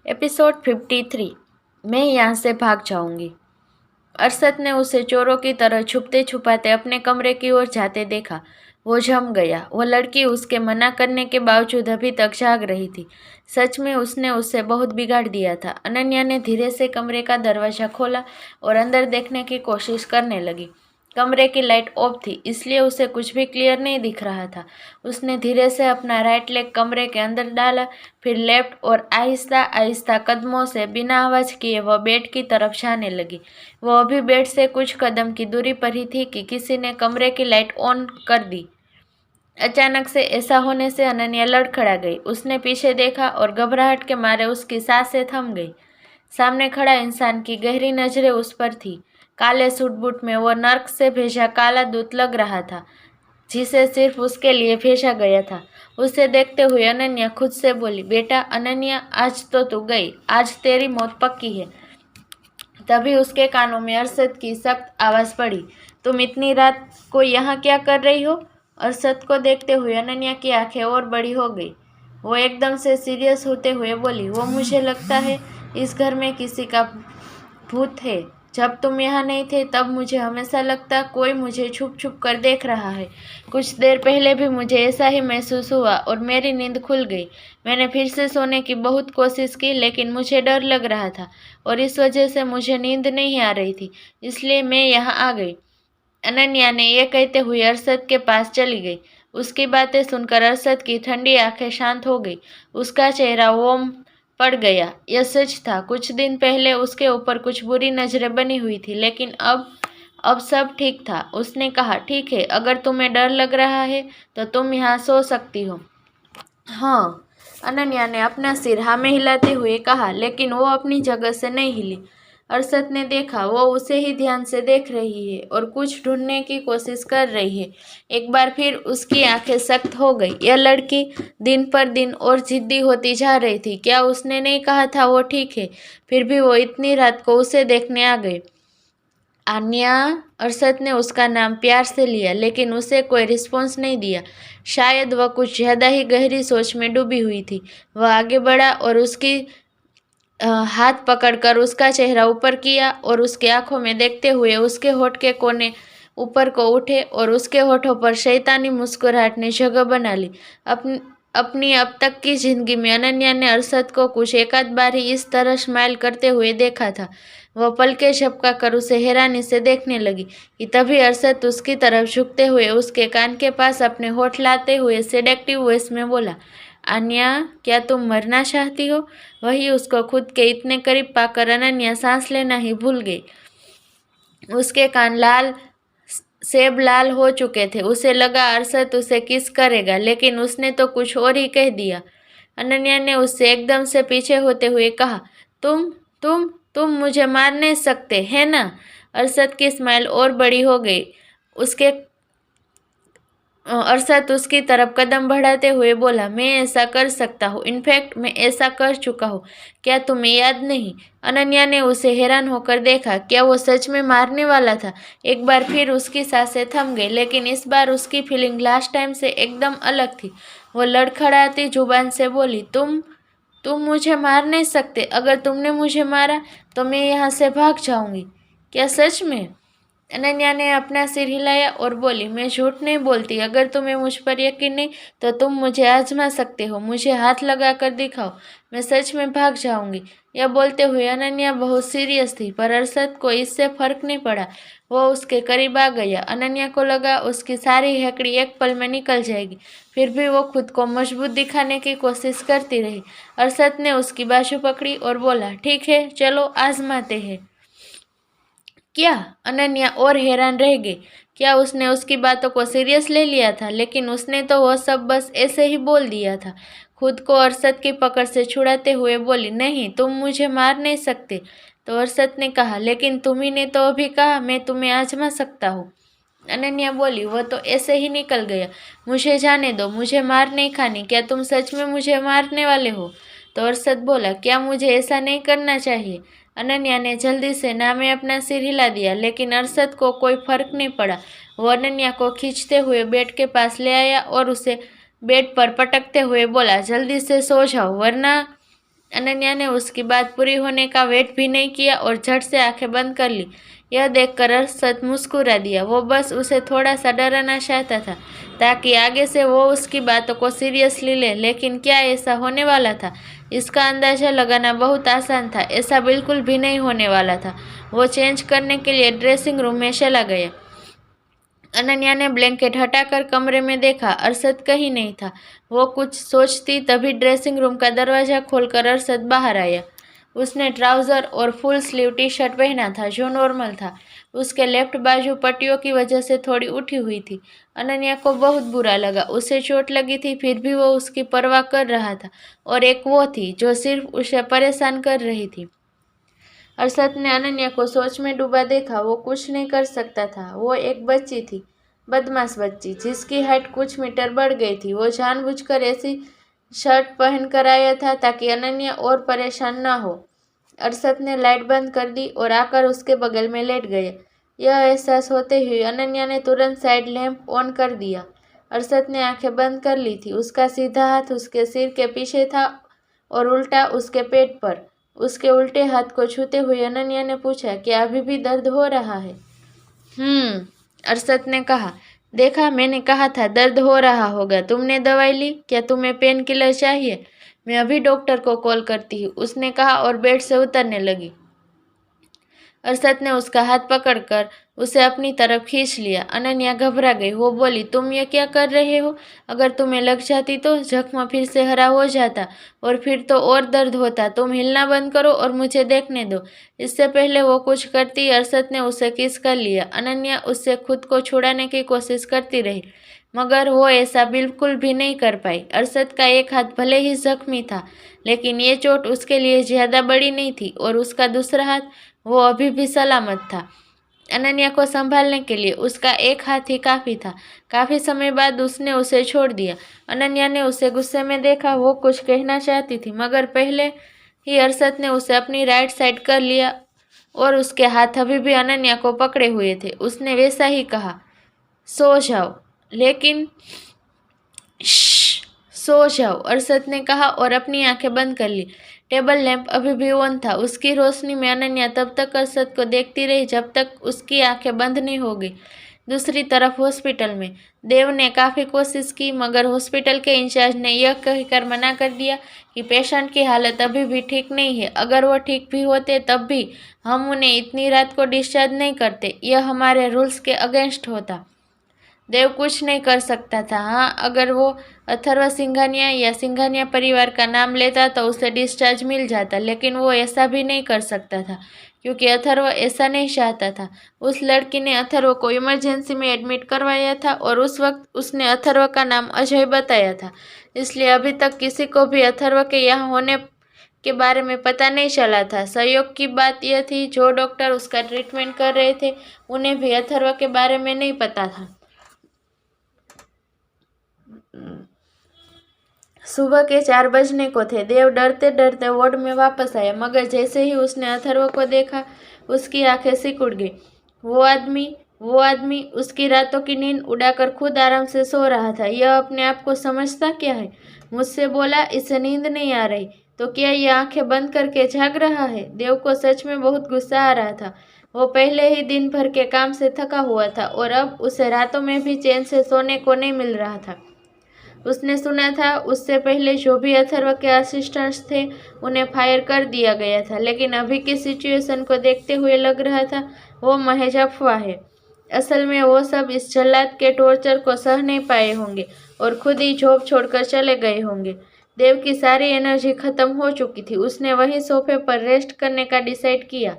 Episode 53। मैं यहाँ से भाग जाऊंगी। अरशद ने उसे चोरों की तरह छुपते छुपाते अपने कमरे की ओर जाते देखा। वो जम गया। वो लड़की उसके मना करने के बावजूद अभी तक जाग रही थी। सच में उसने उससे बहुत बिगाड़ दिया था। अनन्या ने धीरे से कमरे का दरवाज़ा खोला और अंदर देखने की कोशिश करने लगी। कमरे की लाइट ऑफ थी, इसलिए उसे कुछ भी क्लियर नहीं दिख रहा था। उसने धीरे से अपना राइट लेग कमरे के अंदर डाला, फिर लेफ्ट, और आहिस्ता आहिस्ता कदमों से बिना आवाज किए वह बेड की तरफ जाने लगी। वह अभी बेड से कुछ कदम की दूरी पर ही थी कि किसी ने कमरे की लाइट ऑन कर दी। अचानक से ऐसा होने से अनन्या लड़खड़ा गई। उसने पीछे देखा और घबराहट के मारे उसकी सांसें थम गई। सामने खड़ा इंसान की गहरी नजरें उस पर थी। काले सूट बूट में वो नर्क से भेजा काला दूत लग रहा था, जिसे सिर्फ उसके लिए भेजा गया था। उसे देखते हुए अनन्या खुद से बोली, बेटा अनन्या, आज तो तू गई, आज तेरी मौत पक्की है। तभी उसके कानों में अरशद की सख्त आवाज पड़ी, तुम इतनी रात को यहाँ क्या कर रही हो? अरशद को देखते हुए अनन्या की आंखें और बड़ी हो गई। वो एकदम से सीरियस होते हुए बोली, वो मुझे लगता है इस घर में किसी का भूत है। जब तुम यहाँ नहीं थे तब मुझे हमेशा लगता कोई मुझे छुप छुप कर देख रहा है। कुछ देर पहले भी मुझे ऐसा ही महसूस हुआ और मेरी नींद खुल गई। मैंने फिर से सोने की बहुत कोशिश की, लेकिन मुझे डर लग रहा था और इस वजह से मुझे नींद नहीं आ रही थी, इसलिए मैं यहाँ आ गई। अनन्या ने यह कहते हुए अरशद के पास चली गई। उसकी बातें सुनकर अरशद की ठंडी आंखें शांत हो गई। उसका चेहरा वोम पड़ गया। यह सच था, कुछ दिन पहले उसके ऊपर कुछ बुरी नजरें बनी हुई थी, लेकिन अब सब ठीक था। उसने कहा, ठीक है, अगर तुम्हें डर लग रहा है तो तुम यहाँ सो सकती हो। हाँ, अनन्या ने अपना सिर हाँ में हिलाते हुए कहा, लेकिन वो अपनी जगह से नहीं हिली। अरशद ने देखा वो उसे ही ध्यान से देख रही है और कुछ ढूंढने की कोशिश कर रही है। एक बार फिर उसकी आंखें सख्त हो गई। यह लड़की दिन पर दिन और जिद्दी होती जा रही थी। क्या उसने नहीं कहा था वो ठीक है? फिर भी वो इतनी रात को उसे देखने आ गई। आन्या। अरशद ने उसका नाम प्यार से लिया, लेकिन उसे कोई रिस्पॉन्स नहीं दिया। शायद वह कुछ ज़्यादा ही गहरी सोच में डूबी हुई थी। वह आगे बढ़ा और उसकी हाथ पकड़कर उसका चेहरा ऊपर किया और उसकी आंखों में देखते हुए उसके होठ के कोने ऊपर को उठे और उसके होठों पर शैतानी मुस्कुराहट ने जगह बना ली। अपनी अब तक की जिंदगी में अनन्या ने अरशद को कुछ एकाध बार ही इस तरह स्माइल करते हुए देखा था। वह पलकें झपका कर उसे हैरानी से देखने लगी कि तभी अरशद उसकी तरफ झुकते हुए उसके कान के पास अपने होठ लाते हुए सेडेक्टिव वॉइस में बोला, आन्या, क्या तुम मरना चाहती हो? वही उसको खुद के इतने करीब पाकर अनन्या सांस लेना ही भूल गई। उसके कान सेब लाल हो चुके थे। उसे लगा अरशद उसे किस करेगा, लेकिन उसने तो कुछ और ही कह दिया। अनन्या ने उससे एकदम से पीछे होते हुए कहा, तुम तुम मुझे मार नहीं सकते, है ना? अरशद की स्माइल और बड़ी हो गई। अरशद उसकी तरफ कदम बढ़ाते हुए बोला, मैं ऐसा कर सकता हूँ, इनफैक्ट मैं ऐसा कर चुका हूँ। क्या तुम्हें याद नहीं? अनन्या ने उसे हैरान होकर देखा। क्या वो सच में मारने वाला था? एक बार फिर उसकी सांसें थम गई, लेकिन इस बार उसकी फीलिंग लास्ट टाइम से एकदम अलग थी। वो लड़खड़ाती जुबान से बोली, तुम मुझे मार नहीं सकते। अगर तुमने मुझे मारा तो मैं यहाँ से भाग जाऊंगी। क्या सच में? अनन्या ने अपना सिर हिलाया और बोली, मैं झूठ नहीं बोलती। अगर तुम्हें मुझ पर यकीन नहीं तो तुम मुझे आजमा सकते हो। मुझे हाथ लगा कर दिखाओ, मैं सच में भाग जाऊंगी। यह बोलते हुए अनन्या बहुत सीरियस थी, पर अरशद को इससे फर्क नहीं पड़ा। वो उसके करीब आ गया। अनन्या को लगा उसकी सारी हैकड़ी एक पल में निकल जाएगी, फिर भी वो खुद को मजबूत दिखाने की कोशिश करती रही। अरशद ने उसकी बाजू पकड़ी और बोला, ठीक है, चलो आजमाते हैं। क्या? अनन्या और हैरान रह गई। क्या उसने उसकी बातों को सीरियस ले लिया था? लेकिन उसने तो वह सब बस ऐसे ही बोल दिया था। खुद को अरशद की पकड़ से छुड़ाते हुए बोली, नहीं, तुम मुझे मार नहीं सकते। तो अरशद ने कहा, लेकिन तुम्ही ने तो अभी कहा मैं तुम्हें आजमा सकता हूँ। अनन्या बोली, वह तो ऐसे ही निकल गया। मुझे जाने दो, मुझे मार नहीं खानी। क्या तुम सच में मुझे मारने वाले हो? तो अरशद बोला, क्या मुझे ऐसा नहीं करना चाहिए? अनन्या ने जल्दी से ना में अपना सिर हिला दिया, लेकिन अरशद को कोई फर्क नहीं पड़ा। वो अनन्या को खींचते हुए बेड के पास ले आया और उसे बेड पर पटकते हुए बोला, जल्दी से सो जाओ, वरना अनन्या ने उसकी बात पूरी होने का वेट भी नहीं किया और झट से आंखें बंद कर ली। यह देखकर अरशद मुस्कुरा दिया। वो बस उसे थोड़ा सा डराना चाहता था ताकि आगे से वो उसकी बातों को सीरियसली ले, लेकिन क्या ऐसा होने वाला था? इसका अंदाजा लगाना बहुत आसान था। ऐसा बिल्कुल भी नहीं होने वाला था। वो चेंज करने के लिए ड्रेसिंग रूम में चला गया। अनन्या ने ब्लैंकेट हटाकर कमरे में देखा, अरशद कहीं नहीं था। वो कुछ सोचती तभी ड्रेसिंग रूम का दरवाजा खोलकर अरशद बाहर आया। उसने ट्राउजर और फुल स्लीव टी शर्ट पहना था जो नॉर्मल था। उसके लेफ्ट बाजू पट्टियों की वजह से थोड़ी उठी हुई थी। अनन्या को बहुत बुरा लगा। उसे चोट लगी थी फिर भी वो उसकी परवाह कर रहा था, और एक वो थी जो सिर्फ उसे परेशान कर रही थी। अरशद ने अनन्या को सोच में डूबा देखा। वो कुछ नहीं कर सकता था। वो एक बच्ची थी, बदमाश बच्ची, जिसकी हाइट कुछ मीटर बढ़ गई थी। वो जानबूझकर ऐसी शर्ट पहन कर आया था ताकि अनन्या और परेशान ना हो। अरशद ने लाइट बंद कर दी और आकर उसके बगल में लेट गए। यह एहसास होते हुए अनन्या ने तुरंत साइड लैंप ऑन कर दिया। अरशद ने आंखें बंद कर ली थी। उसका सीधा हाथ उसके सिर के पीछे था और उल्टा उसके पेट पर। उसके उल्टे हाथ को छूते हुए अनन्या ने पूछा, क्या अभी भी दर्द हो रहा है? अरशद ने कहा। देखा, मैंने कहा था दर्द हो रहा होगा। तुमने दवाई ली? क्या तुम्हें पेन किलर चाहिए? मैं अभी डॉक्टर को कॉल करती हूँ, उसने कहा और बेड से उतरने लगी। अरशद ने उसका हाथ पकड़कर उसे अपनी तरफ खींच लिया। अनन्या घबरा गई। वो बोली, तुम ये क्या कर रहे हो? अगर तुम्हें लग जाती तो जख्म फिर से हरा हो जाता और फिर तो और दर्द होता। तुम हिलना बंद करो और मुझे देखने दो। इससे पहले वो कुछ करती अरशद ने उसे किस कर लिया। अनन्या उससे खुद को छुड़ाने की कोशिश करती रही, मगर वो ऐसा बिल्कुल भी नहीं कर पाई। अरशद का एक हाथ भले ही जख्मी था, लेकिन ये चोट उसके लिए ज़्यादा बड़ी नहीं थी, और उसका दूसरा हाथ, वो अभी भी सलामत था। अनन्या को संभालने के लिए उसका एक हाथ ही काफ़ी था। काफ़ी समय बाद उसने उसे छोड़ दिया। अनन्या ने उसे गुस्से में देखा। वो कुछ कहना चाहती थी, मगर पहले ही अरशद ने उसे अपनी राइट साइड कर लिया और उसके हाथ अभी भी अनन्या को पकड़े हुए थे। उसने वैसा ही कहा, सो जाओ। लेकिन सो जाओ, अरशद ने कहा और अपनी आंखें बंद कर ली। टेबल लैंप अभी भी ऑन था। उसकी रोशनी में अनन्या तब तक अरशद को देखती रही जब तक उसकी आंखें बंद नहीं हो गई। दूसरी तरफ हॉस्पिटल में देव ने काफ़ी कोशिश की, मगर हॉस्पिटल के इंचार्ज ने यह कहकर मना कर दिया कि पेशेंट की हालत अभी भी ठीक नहीं है। अगर वो ठीक भी होते तब भी हम उन्हें इतनी रात को डिस्चार्ज नहीं करते। यह हमारे रूल्स के अगेंस्ट होता। देव कुछ नहीं कर सकता था। हाँ, अगर वो अथर्व सिंघानिया या सिंघानिया परिवार का नाम लेता तो उसे डिस्चार्ज मिल जाता, लेकिन वो ऐसा भी नहीं कर सकता था क्योंकि अथर्व ऐसा नहीं चाहता था। उस लड़की ने अथर्व को इमरजेंसी में एडमिट करवाया था और उस वक्त उसने अथर्व का नाम अजय बताया था। इसलिए अभी तक किसी को भी अथर्व के यहाँ होने के बारे में पता नहीं चला था। संयोग की बात यह थी, जो डॉक्टर उसका ट्रीटमेंट कर रहे थे उन्हें भी अथर्व के बारे में नहीं पता था। सुबह के 4 बजने को थे। देव डरते डरते वार्ड में वापस आया, मगर जैसे ही उसने अथर्व को देखा उसकी आंखें सिकुड़ गई। वो आदमी उसकी रातों की नींद उड़ाकर खुद आराम से सो रहा था। यह अपने आप को समझता क्या है? मुझसे बोला इसे नींद नहीं आ रही, तो क्या ये आंखें बंद करके जाग रहा है? देव को सच में बहुत गुस्सा आ रहा था। वो पहले ही दिन भर के काम से थका हुआ था और अब उसे रातों में भी चैन से सोने को नहीं मिल रहा था। उसने सुना था उससे पहले जो भी अथर्व के असिस्टेंट्स थे उन्हें फायर कर दिया गया था, लेकिन अभी की सिचुएशन को देखते हुए लग रहा था वो महज अफवाह है। असल में वो सब इस जल्लाद के टॉर्चर को सह नहीं पाए होंगे और खुद ही जॉब छोड़कर चले गए होंगे। देव की सारी एनर्जी खत्म हो चुकी थी। उसने वहीं सोफे पर रेस्ट करने का डिसाइड किया।